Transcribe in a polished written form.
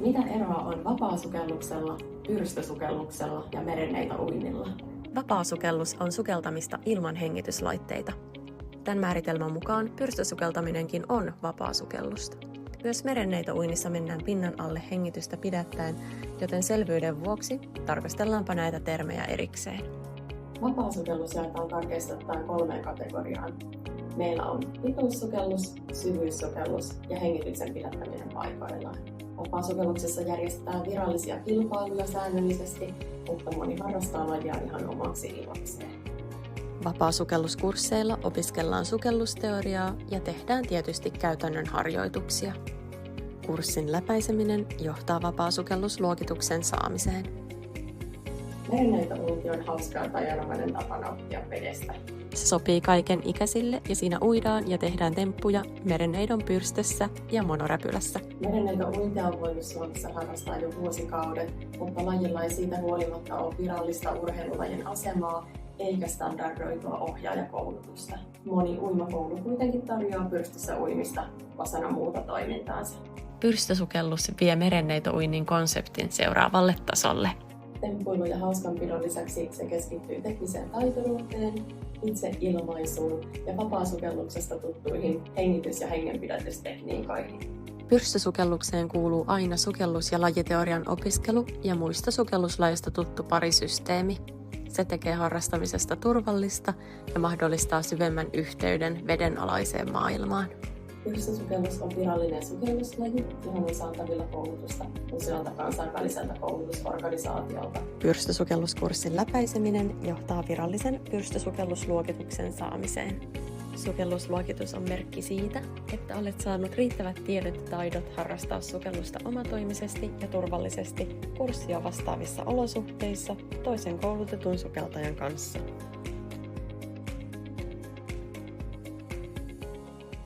Mitä eroa on vapaasukelluksella, pyrstösukelluksella ja merenneitäuinnilla? Vapaasukellus on sukeltamista ilman hengityslaitteita. Tämän määritelmän mukaan pyrstösukeltaminenkin on vapaasukellusta. Myös merenneitäuinnissa mennään pinnan alle hengitystä pidättäen, joten selvyyden vuoksi tarkastellaanpa näitä termejä erikseen. Vapaasukellus jaetaan karkeasti ottaen 3 kategoriaan. Meillä on pituussukellus, syvyyssukellus ja hengityksen pidättäminen paikoillaan. Vapaasukelluksessa järjestetään virallisia kilpailuja säännöllisesti, mutta moni harrastaa lajia ihan omaksi ilokseen. Vapaasukelluskursseilla opiskellaan sukellusteoriaa ja tehdään tietysti käytännön harjoituksia. Kurssin läpäiseminen johtaa vapaasukellusluokituksen saamiseen. Merenneitäuinti on hauska ja tajanomainen tapa nauttia vedestä. Se sopii kaiken ikäisille ja siinä uidaan ja tehdään temppuja merenneidon pyrstössä ja monoräpylässä. Merenneitäuintia on voinut Suomessa harrastaa jo vuosikaudet, mutta lajilla ei siitä huolimatta ole virallista urheilulajin asemaa eikä standardoitua ohjaajakoulutusta. Moni uimakoulu kuitenkin tarjoaa pyrstössä uimista osana muuta toimintaansa. Pyrstösukellus vie merenneitäuinnin konseptin seuraavalle tasolle. Temppuilu ja hauskanpidon lisäksi se keskittyy tekniseen taituruuteen, itseilmaisuun ja vapaasukelluksesta tuttuihin hengitys- ja hengenpidätystekniikoihin. Pyrstösukellukseen kuuluu aina sukellus- ja lajiteorian opiskelu ja muista sukelluslajista tuttu parisysteemi. Se tekee harrastamisesta turvallista ja mahdollistaa syvemmän yhteyden vedenalaiseen maailmaan. Pyrstösukellus on virallinen sukelluslaji, johon on saatavilla koulutusta usealta kansainväliseltä koulutusorganisaatiolta. Pyrstösukelluskurssin läpäiseminen johtaa virallisen pyrstösukellusluokituksen saamiseen. Sukellusluokitus on merkki siitä, että olet saanut riittävät tiedot ja taidot harrastaa sukellusta omatoimisesti ja turvallisesti kurssia vastaavissa olosuhteissa toisen koulutetun sukeltajan kanssa.